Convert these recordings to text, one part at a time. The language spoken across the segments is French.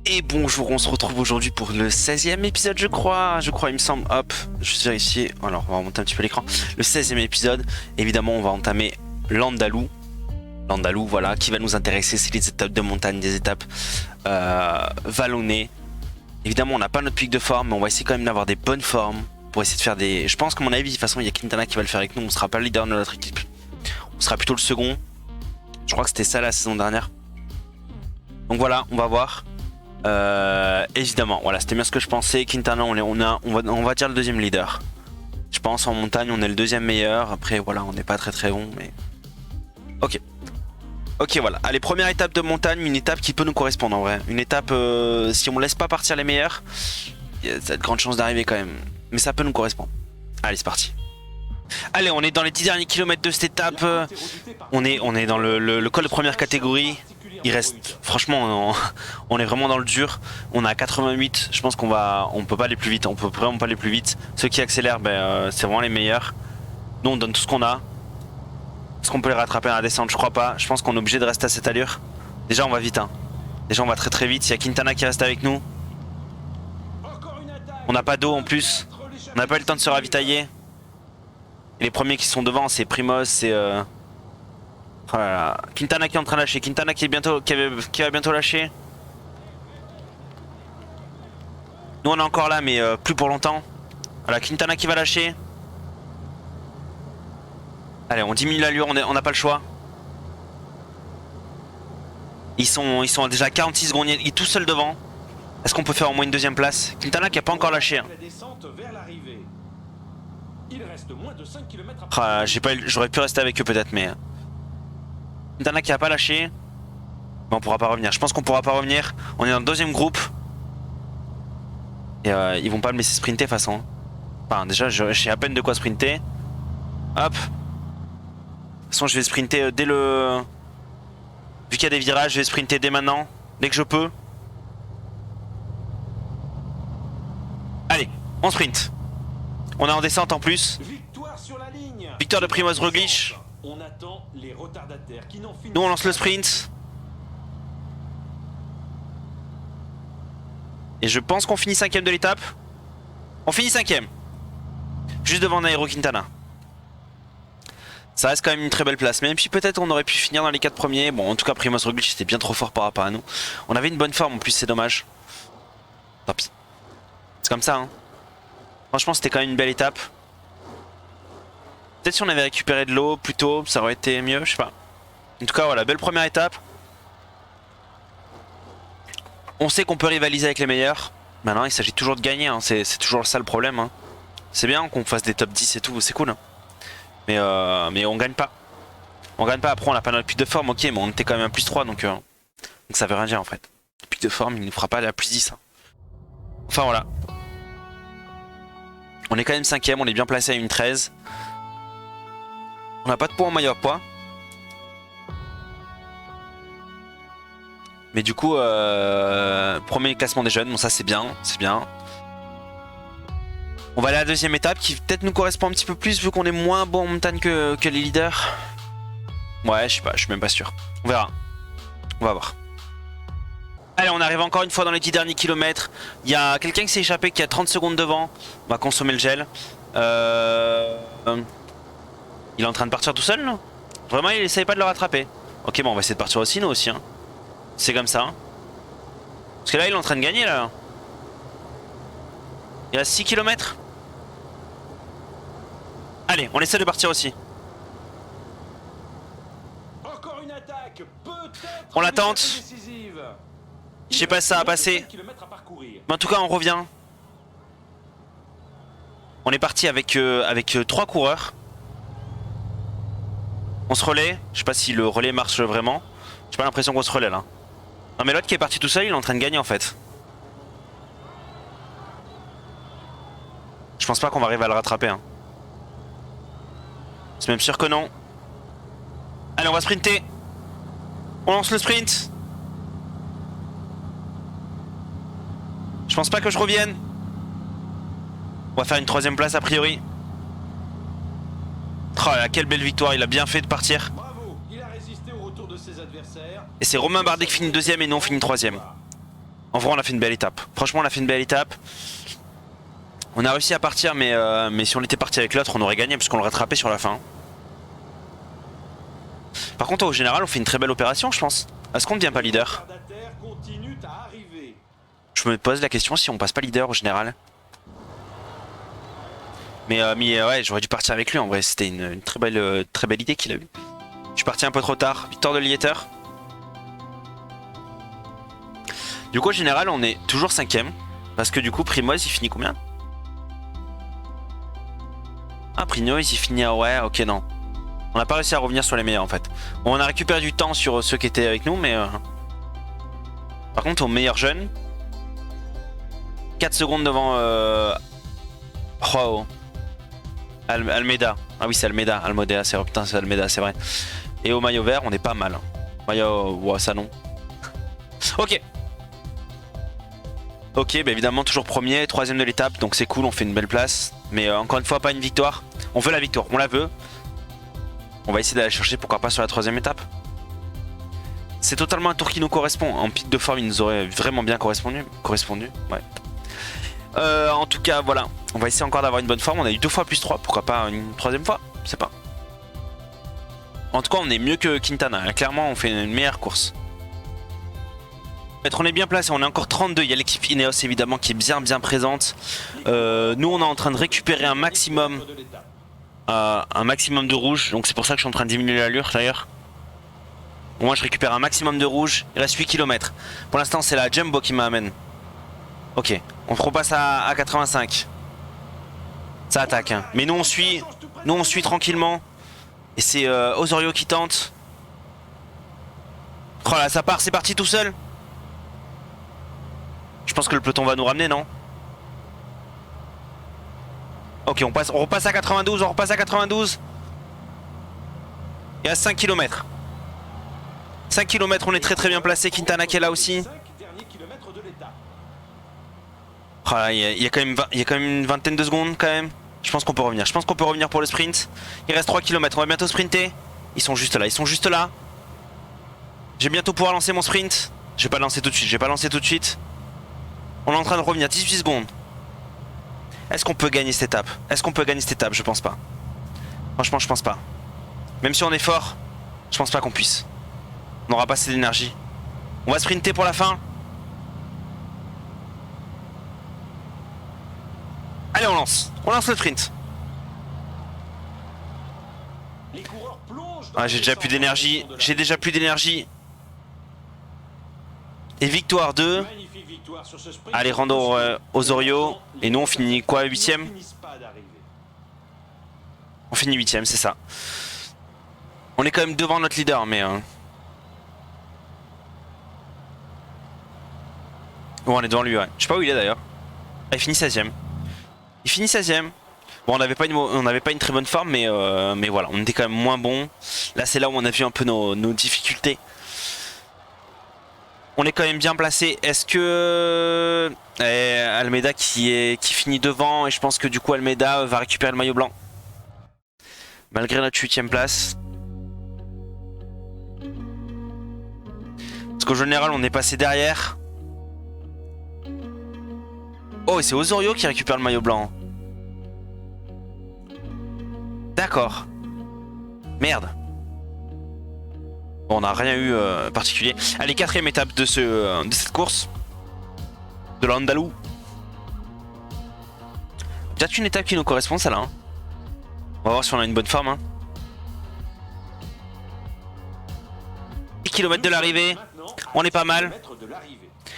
Et bonjour, on se retrouve aujourd'hui pour le 16e épisode je crois, il me semble, hop, je vais vérifier, alors on va remonter un petit peu l'écran, le 16e épisode, évidemment on va entamer l'Andalou, voilà, qui va nous intéresser, c'est les étapes de montagne, des étapes vallonnées, évidemment on n'a pas notre pic de forme, mais on va essayer quand même d'avoir des bonnes formes, pour essayer de faire des, je pense qu'à mon avis, de toute façon il y a Quintana qui va le faire avec nous, on sera pas le leader de notre équipe, on sera plutôt le second, je crois que c'était ça la saison dernière, donc voilà, on va voir. Évidemment, voilà, c'était bien ce que je pensais. Quintana, on va dire le deuxième leader. Je pense en montagne, on est le deuxième meilleur. Après, voilà, on n'est pas très bon, mais ok. Ok, voilà. Allez, première étape de montagne, une étape qui peut nous correspondre en vrai. Une étape, si on laisse pas partir les meilleurs, il y a de grandes chances d'arriver quand même. Mais ça peut nous correspondre. Allez, c'est parti. Allez, on est dans les 10 derniers kilomètres de cette étape. On est dans le col de première catégorie. Il reste, franchement, on est vraiment dans le dur. On est à 88. Je pense on peut pas aller plus vite. On peut vraiment pas aller plus vite. Ceux qui accélèrent, c'est vraiment les meilleurs. Nous, on donne tout ce qu'on a. Est-ce qu'on peut les rattraper à la descente? Je crois pas. Je pense qu'on est obligé de rester à cette allure. Déjà, on va vite. Hein. Déjà, on va très vite. Il y a Quintana qui reste avec nous. On n'a pas d'eau en plus. On n'a pas eu le temps de se ravitailler. Et les premiers qui sont devant, c'est Primoz, c'est oh là là. Quintana qui est en train de lâcher, Quintana qui va bientôt lâcher. Nous on est encore là mais plus pour longtemps. Voilà, Quintana qui va lâcher. Allez, on diminue l'allure, on n'a pas le choix. Ils sont déjà à 46 secondes, il est tout seul devant. Est-ce qu'on peut faire au moins une deuxième place? Quintana qui a pas encore lâché. Hein. Ah, j'aurais pu rester avec eux peut-être, mais Quintana qui a pas lâché. Mais on pourra pas revenir. Je pense qu'on pourra pas revenir. On est dans le deuxième groupe. Et ils vont pas me laisser sprinter de toute façon. Enfin, déjà, j'ai à peine de quoi sprinter. Hop. De toute façon, je vais sprinter dès le. Vu qu'il y a des virages, je vais sprinter dès maintenant. Dès que je peux. Allez, on sprint. On est en descente en plus. Victoire de Primoz Roglic. Nous on lance le sprint. Et je pense qu'on finit 5ème de l'étape. On finit 5ème. Juste devant Nairo Quintana. Ça reste quand même une très belle place. Même si peut-être on aurait pu finir dans les 4 premiers. Bon, en tout cas Primoz Roglic était bien trop fort par rapport à nous. On avait une bonne forme en plus, c'est dommage. Tant pis. C'est comme ça hein. Franchement c'était quand même une belle étape. Peut-être si on avait récupéré de l'eau plus tôt, ça aurait été mieux, je sais pas. En tout cas voilà, belle première étape. On sait qu'on peut rivaliser avec les meilleurs. Maintenant il s'agit toujours de gagner, hein. C'est toujours ça le problème. Hein. C'est bien qu'on fasse des top 10 et tout, c'est cool. Hein. Mais on gagne pas. On gagne pas, après on a pas notre pic de forme, ok, mais on était quand même à plus 3 donc ça veut rien dire en fait. Le pic de forme il ne fera pas aller à plus 10. Hein. Enfin voilà. On est quand même 5ème, on est bien placé à une 13. On n'a pas de points en maillot à poids. Mais du coup, premier classement des jeunes, bon ça c'est bien, c'est bien. On va aller à la deuxième étape qui peut-être nous correspond un petit peu plus vu qu'on est moins bon en montagne que les leaders. Ouais, je sais pas, je suis même pas sûr. On verra. On va voir. Allez, on arrive encore une fois dans les 10 derniers kilomètres. Il y a quelqu'un qui s'est échappé qui a 30 secondes devant. On va consommer le gel. Il est en train de partir tout seul là? Vraiment il essaye pas de le rattraper. Ok bon on va essayer de partir aussi nous aussi hein. C'est comme ça hein. Parce que là il est en train de gagner là. Il reste 6 km. Allez on essaie de partir aussi. On la tente. Je sais pas si ça va passer. Mais en tout cas on revient. On est parti avec 3 coureurs. On se relaie, je sais pas si le relais marche vraiment. J'ai pas l'impression qu'on se relaie là. Non mais l'autre qui est parti tout seul, il est en train de gagner en fait. Je pense pas qu'on va arriver à le rattraper. Hein. C'est même sûr que non. Allez on va sprinter. On lance le sprint. Je pense pas que je revienne. On va faire une 3ème place a priori. Oh là, quelle belle victoire, il a bien fait de partir. Et c'est Romain Bardet qui finit 2ème et nous on finit 3ème. En vrai, on a fait une belle étape. Franchement, on a fait une belle étape. On a réussi à partir, mais si on était parti avec l'autre, on aurait gagné parce qu'on le rattrapait sur la fin. Par contre, au général, on fait une très belle opération, je pense. Est-ce qu'on ne devient pas leader? Je me pose la question si on passe pas leader au général. Mais ouais, j'aurais dû partir avec lui en vrai. C'était une très belle idée qu'il a eue. Je suis parti un peu trop tard. Victoire de Lieter. Du coup, au général, on est toujours 5ème. Parce que du coup, Primoz, il finit combien? Ah, Primoz, il finit. Ouais, ok, non. On n'a pas réussi à revenir sur les meilleurs en fait. On a récupéré du temps sur ceux qui étaient avec nous, mais. Par contre, au meilleur jeune. 4 secondes devant. Oh. Almeida. Ah oui, c'est Almeida. Almodea, c'est putain, c'est Almeida, c'est vrai. Et au maillot vert, on est pas mal. Maillot. Ouais, ça non. Ok. Ok, bah évidemment, toujours premier, 3ème de l'étape, donc c'est cool, on fait une belle place. Mais encore une fois, pas une victoire. On veut la victoire, on la veut. On va essayer d'aller chercher, pourquoi pas sur la 3ème étape. C'est totalement un tour qui nous correspond. En pic de forme, il nous aurait vraiment bien correspondu. Ouais. En tout cas, voilà. On va essayer encore d'avoir une bonne forme. On a eu 2 fois plus 3, pourquoi pas une 3ème fois, je sais pas. En tout cas, on est mieux que Quintana. Clairement, on fait une meilleure course. On est bien placé, on est encore 32. Il y a l'équipe Ineos évidemment qui est bien présente. Nous, on est en train de récupérer un maximum de rouge. Donc c'est pour ça que je suis en train de diminuer l'allure d'ailleurs. Moi, je récupère un maximum de rouge. Il reste 8 km. Pour l'instant, c'est la Jumbo qui m'amène. Ok, on repasse à 85. Ça attaque, hein. Mais nous on suit tranquillement. Et c'est Osorio qui tente. Oh là, ça part, c'est parti tout seul. Je pense que le peloton va nous ramener, non? Ok, on repasse à 92, on repasse à 92. Et à 5 km. 5 km, on est très bien placé. Quintana qui est là aussi. Oh là, il y a quand même une vingtaine de secondes quand même. Je pense qu'on peut revenir. Je pense qu'on peut revenir pour le sprint. Il reste 3 km, on va bientôt sprinter. Ils sont juste là. Je vais bientôt pouvoir lancer mon sprint. Je vais pas lancer tout de suite. On est en train de revenir, 18 secondes. Est-ce qu'on peut gagner cette étape? Je pense pas. Franchement, je pense pas. Même si on est fort, je pense pas qu'on puisse. On n'aura pas assez d'énergie. On va sprinter pour la fin. Allez, on lance le sprint. Ah, j'ai déjà plus d'énergie. Et victoire 2. Alejandro Osorio. Et nous on finit quoi, 8ème? On finit 8ème, c'est ça. On est quand même devant notre leader, mais... Bon, on est devant lui, ouais. Je sais pas où il est d'ailleurs. Ah, il finit 16ème. Bon, on n'avait pas une très bonne forme, mais voilà, on était quand même moins bon. Là, c'est là où on a vu un peu nos difficultés. On est quand même bien placé. Est-ce que Almeida qui finit devant, et je pense que du coup Almeida va récupérer le maillot blanc malgré notre 8ème place. Parce qu'au général on est passé derrière. Oh, et c'est Osorio qui récupère le maillot blanc. D'accord. Merde. Bon, on n'a rien eu particulier. Allez, 4ème étape de cette course. De l'Andalou. Peut-être une étape qui nous correspond, celle-là. Hein. On va voir si on a une bonne forme. Hein. 10 km de l'arrivée. On est pas mal.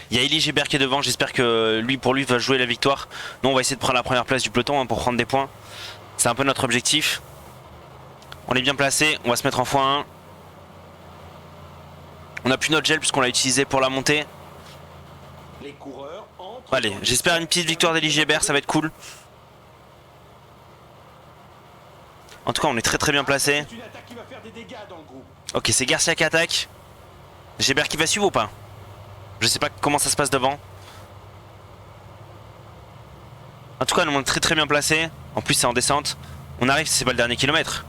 Il y a Elie Gébert qui est devant. J'espère que pour lui va jouer la victoire. Nous, on va essayer de prendre la première place du peloton hein, pour prendre des points. C'est un peu notre objectif. On est bien placé. On va se mettre en x1. On a plus notre gel puisqu'on l'a utilisé pour la montée. Allez, j'espère une petite victoire d'Elie Gébert, ça va être cool. En tout cas, on est très bien placé. Ok, c'est Garcia qui attaque. Gébert qui va suivre ou pas? Je sais pas comment ça se passe devant. En tout cas, on est très bien placé. En plus, c'est en descente. On arrive, c'est pas le dernier kilomètre.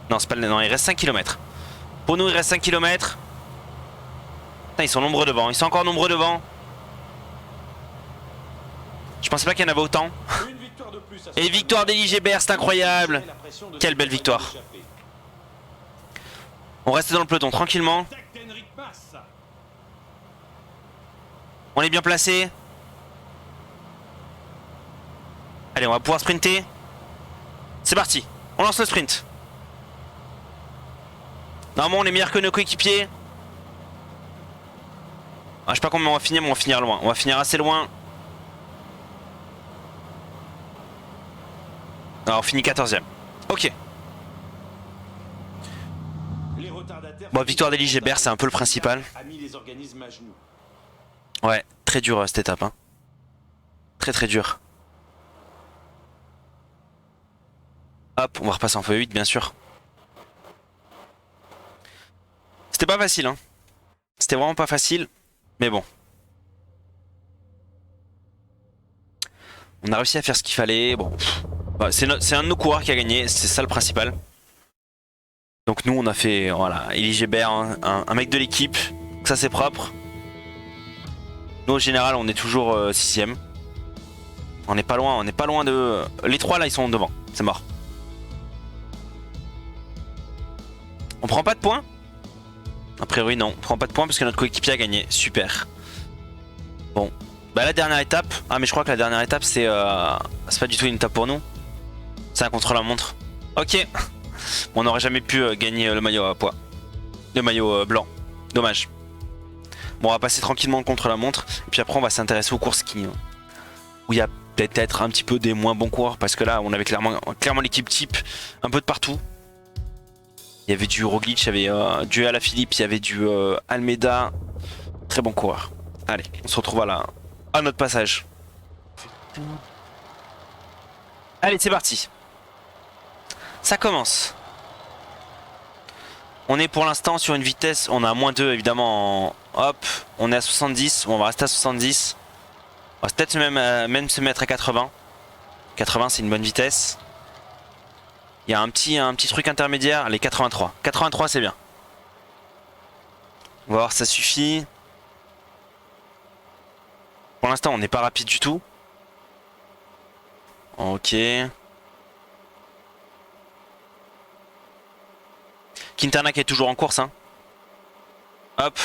Non, non, il reste 5 km. Pour nous, il reste 5 km. Putain, ils sont nombreux devant. Ils sont encore nombreux devant. Je pensais pas qu'il y en avait autant. Une victoire de plus à Et victoire d'Elie-Gébert, c'est incroyable. Quelle belle victoire. On reste dans le peloton tranquillement. On est bien placé. Allez, on va pouvoir sprinter. C'est parti. On lance le sprint. Normalement, on est meilleur que nos coéquipiers. Ah, je sais pas combien on va finir, mais on va finir loin. On va finir assez loin. Alors, on finit 14ème. Ok. Bon, victoire d'Elie-Gébert, c'est un peu le principal. Ouais, très dur cette étape. Hein. Très très dur. Hop, on va repasser en feuille 8 bien sûr. C'était pas facile hein. C'était vraiment pas facile. Mais bon. On a réussi à faire ce qu'il fallait. Bon. Bah, c'est un de nos coureurs qui a gagné. C'est ça le principal. Donc nous on a fait voilà, Elie-Gébert, un mec de l'équipe. Ça c'est propre. Nous au général on est toujours 6ème. On n'est pas loin de... Les 3 là ils sont devant. C'est mort. On prend pas de points? A priori non, on prend pas de points parce que notre coéquipier a gagné. Super. Bon. Bah la dernière étape. Ah mais je crois que la dernière étape c'est pas du tout une étape pour nous. C'est un contre-la-montre. Ok. On n'aurait jamais pu gagner le maillot à poids. Le maillot blanc. Dommage. Bon on va passer tranquillement contre la montre. Et puis après on va s'intéresser aux courses qui... où il y a peut-être un petit peu des moins bons coureurs. Parce que là on avait clairement l'équipe type un peu de partout. Il y avait du Roglic, il y avait du Alaphilippe, il y avait du Almeida. Très bon coureur. Allez, on se retrouve à notre passage. Allez, c'est parti. Ça commence. On est pour l'instant sur une vitesse, on a à -2 évidemment. Hop, on est à 70, on va rester à 70. On va peut-être même se mettre à 80. 80 c'est une bonne vitesse. Il y a un petit truc intermédiaire, les 83. 83 c'est bien. On va voir ça suffit. Pour l'instant on n'est pas rapide du tout. Ok. Quintana qui est toujours en course hein. Hop.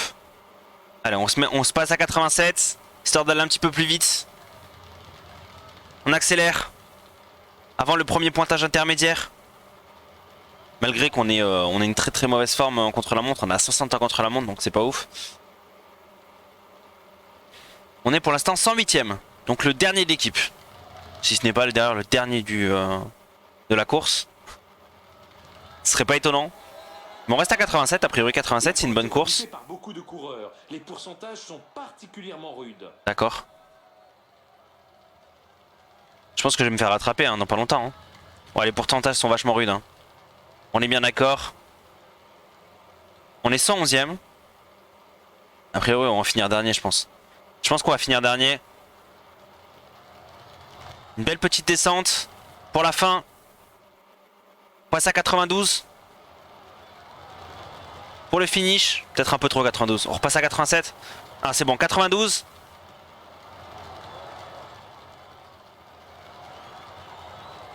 Allez on se passe à 87. Histoire d'aller un petit peu plus vite. On accélère. Avant le premier pointage intermédiaire. Malgré qu'on ait une très très mauvaise forme en contre-la-montre, on a 60 ans contre la montre donc c'est pas ouf. On est pour l'instant 108ème, donc le dernier de l'équipe. Si ce n'est pas le dernier de la course. Ce serait pas étonnant. Mais on reste à 87, a priori 87 c'est une bonne course. Les pourcentages sont particulièrement rudes. D'accord. Je pense que je vais me faire rattraper hein, dans pas longtemps. Hein. Ouais, les pourcentages sont vachement rudes. Hein. On est bien d'accord. On est 111ème. A priori on va finir dernier je pense. Je pense qu'on va finir dernier. Une belle petite descente pour la fin. On passe à 92. Pour le finish. Peut-être un peu trop 92. On repasse à 87. Ah c'est bon 92.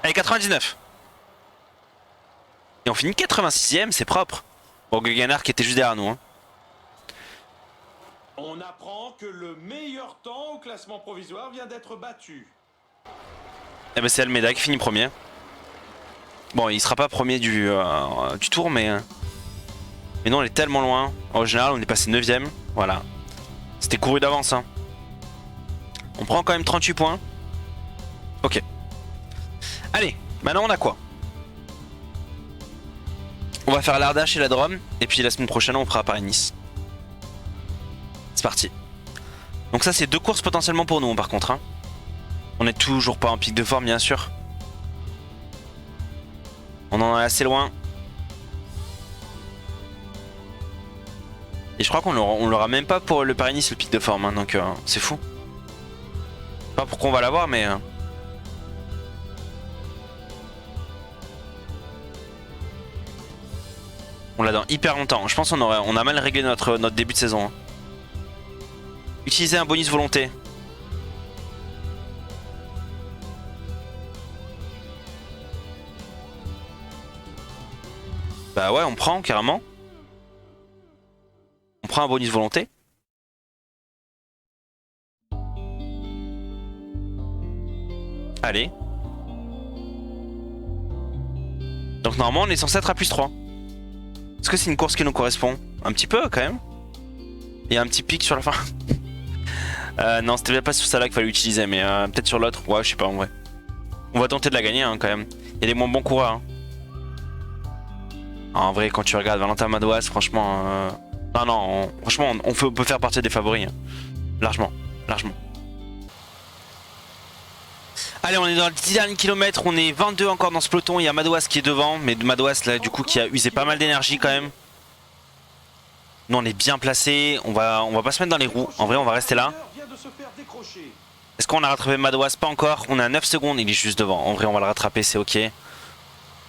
Allez 99. Et on finit 86ème, c'est propre. Bon, Gegenhardt qui était juste derrière nous. Hein. On apprend que le meilleur temps au classement provisoire vient d'être battu. Eh ben c'est Almeida qui finit premier. Bon, il sera pas premier du tour, mais non, on est tellement loin. En général, on est passé 9ème. Voilà. C'était couru d'avance. Hein. On prend quand même 38 points. Ok. Allez, maintenant on a quoi? On va faire l'Ardèche et la Drôme. Et puis la semaine prochaine, on fera Paris-Nice. C'est parti. Donc ça, c'est 2 courses potentiellement pour nous, par contre. Hein. On est toujours pas en pic de forme, bien sûr. On en est assez loin. Et je crois qu'on l'aura même pas pour le Paris-Nice, le pic de forme. Hein, donc c'est fou. Pas pourquoi on va l'avoir, mais... On l'a dans hyper longtemps. Je pense qu'on a mal réglé notre début de saison. Hein. Utiliser un bonus volonté. Bah ouais, on prend carrément. On prend un bonus volonté. Allez. Donc normalement on est censé être à +3. Est-ce que c'est une course qui nous correspond? Un petit peu quand même. Il y a un petit pic sur la fin. Non, c'était pas sur celle-là qu'il fallait utiliser, mais peut-être sur l'autre. Ouais, je sais pas en vrai. On va tenter de la gagner hein, quand même. Il y a des moins bons coureurs. Hein. En vrai, quand tu regardes Valentin Madouas, franchement... Non, franchement, on peut faire partie des favoris. Hein. Largement, largement. Allez, on est dans le 10 derniers kilomètres, on est 22 encore dans ce peloton, il y a Madouas qui est devant, mais Madouas là du coup qui a usé pas mal d'énergie quand même. Nous on est bien placé, on va pas se mettre dans les roues, en vrai on va rester là. Est-ce qu'on a rattrapé Madouas? Pas encore, on est à 9 secondes, il est juste devant, en vrai on va le rattraper, c'est ok.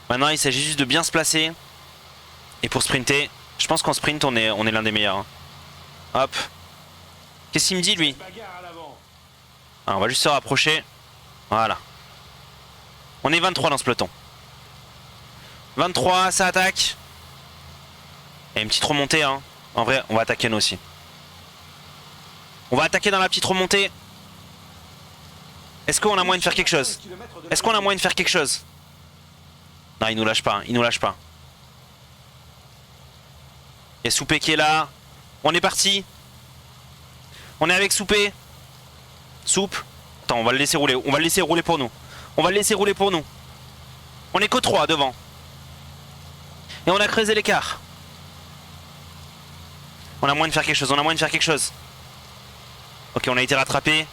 Maintenant il s'agit juste de bien se placer. Et pour sprinter, je pense qu'en sprint on est l'un des meilleurs. Hein. Hop. Qu'est-ce qu'il me dit lui? On va juste se rapprocher. Voilà. On est 23 dans ce peloton. 23, ça attaque. Et une petite remontée, hein. En vrai, on va attaquer nous aussi. On va attaquer dans la petite remontée. Est-ce qu'on a moyen de faire quelque chose? Est-ce qu'on a moyen de faire quelque chose? Non, il nous lâche pas, il nous lâche pas. Il y a Soupé qui est là. On est parti. On est avec Soupé. Soupe. Attends, on va le laisser rouler. On va le laisser rouler pour nous. On va le laisser rouler pour nous. On est que 3 devant. Et on a creusé l'écart. On a moyen de faire quelque chose. On a moyen de faire quelque chose. Ok, on a été rattrapé.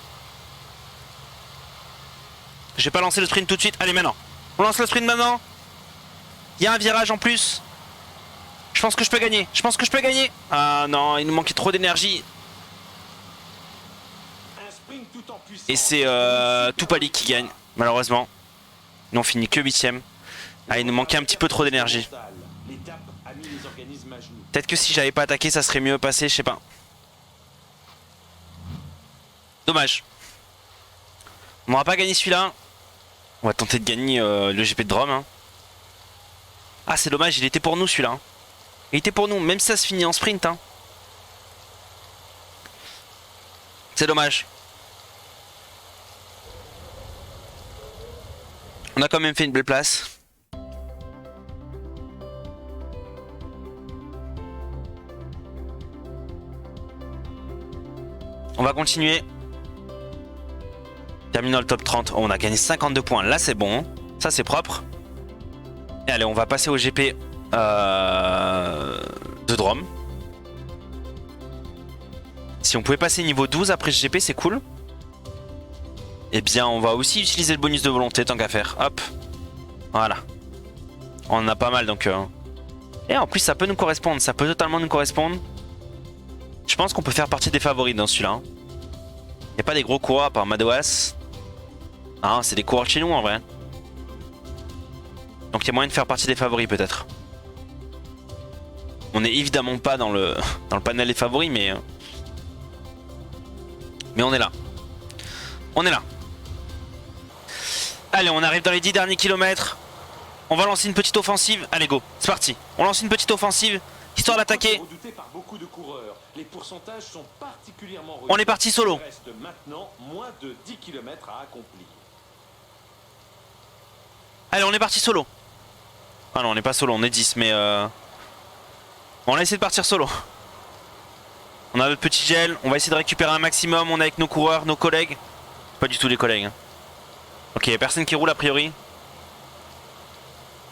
Je vais pas lancer le sprint tout de suite. Allez, maintenant. On lance le sprint maintenant. Il y a un virage en plus. Je pense que je peux gagner. Je pense que je peux gagner. Ah non, il nous manquait trop d'énergie. Et c'est Toupali qui gagne, malheureusement. Nous on finit que 8ème. Ah, il nous manquait un petit peu trop d'énergie. Peut-être que si j'avais pas attaqué, ça serait mieux passé, je sais pas. Dommage. On n'aura pas gagné celui-là. On va tenter de gagner le GP de Drôme. Hein. Ah, c'est dommage, il était pour nous celui-là. Hein. Il était pour nous, même si ça se finit en sprint. Hein. C'est dommage. On a quand même fait une belle place. On va continuer. Terminant le top 30. Oh, on a gagné 52 points. Là, c'est bon. Ça, c'est propre. Et allez, on va passer au GP de Drôme. Si on pouvait passer niveau 12 après ce GP, c'est cool. Eh bien, on va aussi utiliser le bonus de volonté tant qu'à faire. Hop. Voilà. On en a pas mal donc... Et en plus, ça peut nous correspondre. Ça peut totalement nous correspondre. Je pense qu'on peut faire partie des favoris dans celui-là. Il n'y a pas des gros coureurs à part Madouas. Ah, c'est des coureurs de chez nous en vrai. Donc il y a moyen de faire partie des favoris peut-être. On n'est évidemment pas dans le panel des favoris, mais on est là. On est là. Allez, on arrive dans les 10 derniers kilomètres. On va lancer une petite offensive. Allez, go, c'est parti. On lance une petite offensive, histoire d'attaquer. On est parti solo. Il reste maintenant moins de 10 km à accomplir. Allez, on est parti solo. Ah non, on n'est pas solo, on est 10, mais on a essayé de partir solo. On a notre petit gel, on va essayer de récupérer un maximum. On est avec nos coureurs, nos collègues. Pas du tout des collègues. Hein. Ok, y'a personne qui roule a priori.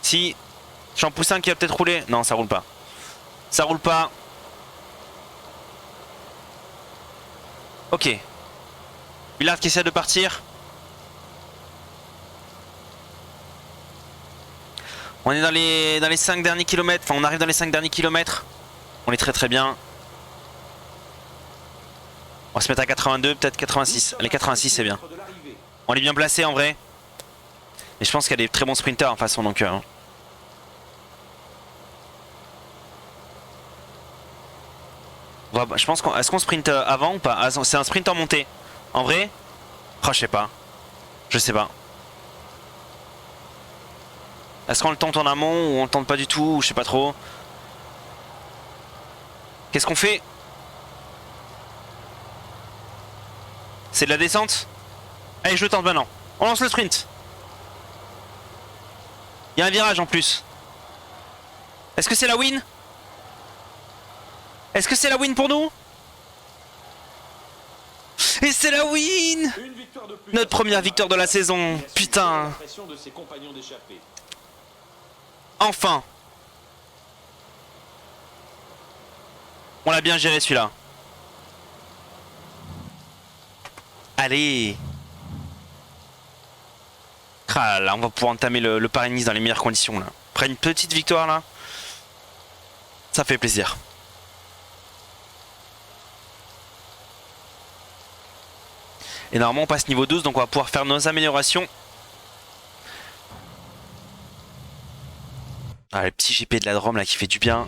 Si, Champoussin qui va peut-être rouler. Non, ça roule pas. Ça roule pas. Ok. Villard qui essaie de partir. On est dans les 5 derniers kilomètres. Enfin, on arrive dans les 5 derniers kilomètres. On est très très bien. On va se mettre à 82, peut-être 86. Allez, 86 c'est bien. On est bien placé en vrai. Et je pense qu'il y a des très bons sprinters en façon donc... je pense qu'on... Est-ce qu'on sprint avant ou pas? Ah, c'est un sprint en montée. En vrai? Oh, je sais pas. Je sais pas. Est-ce qu'on le tente en amont ou on le tente pas du tout, ou je sais pas trop. Qu'est-ce qu'on fait? C'est de la descente? Allez, je le tente maintenant. On lance le sprint. Il y a un virage en plus. Est-ce que c'est la win? Est-ce que c'est la win pour nous? Et c'est la win! Une victoire de plus. Notre première victoire de la saison. Putain. La pression de ses compagnons d'échappée. Enfin. On l'a bien géré celui-là. Allez. Ah là, on va pouvoir entamer le Paris-Nice dans les meilleures conditions là. Après une petite victoire là, ça fait plaisir. Et normalement on passe niveau 12, donc on va pouvoir faire nos améliorations. Ah, le petit GP de la Drôme là qui fait du bien.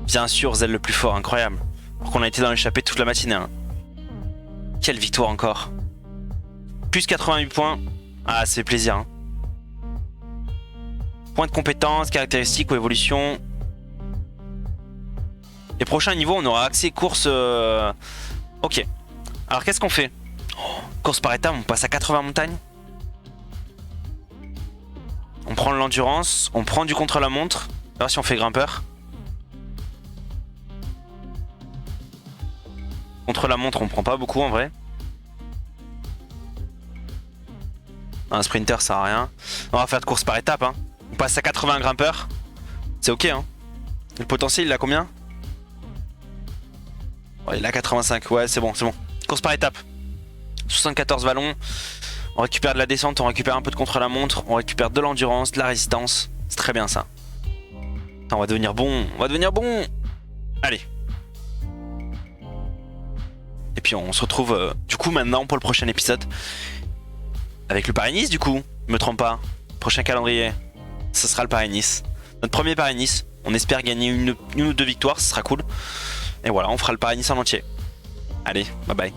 Bien sûr, Zelle le plus fort, incroyable. Alors qu'on a été dans l'échappée toute la matinée. Hein. Quelle victoire encore. Plus 88 points. Ah, ça fait plaisir. Hein. Points de compétence, caractéristiques ou évolution. Les prochains niveaux, on aura accès course. Ok. Alors qu'est-ce qu'on fait? Course par étape, on passe à 80 montagnes. On prend de l'endurance, on prend du contre-la-montre. Alors si on fait grimpeur. Contre-la-montre, on prend pas beaucoup en vrai. Un sprinter, ça sert à rien. On va faire de course par étape. Hein. On passe à 80 grimpeurs. C'est ok. Hein. Le potentiel, il a combien? Ouais, il a 85. Ouais, c'est bon, c'est bon. Course par étape. 74 vallons. On récupère de la descente, on récupère un peu de contre-la-montre, on récupère de l'endurance, de la résistance. C'est très bien ça. Attends, on va devenir bon. On va devenir bon. Allez. Et puis on se retrouve du coup maintenant pour le prochain épisode. Avec le Paris-Nice du coup. Je me trompe pas. Prochain calendrier. Ce sera le Paris-Nice. Notre premier Paris-Nice. On espère gagner une ou deux victoires, ce sera cool. Et voilà, on fera le Paris-Nice en entier. Allez, bye bye.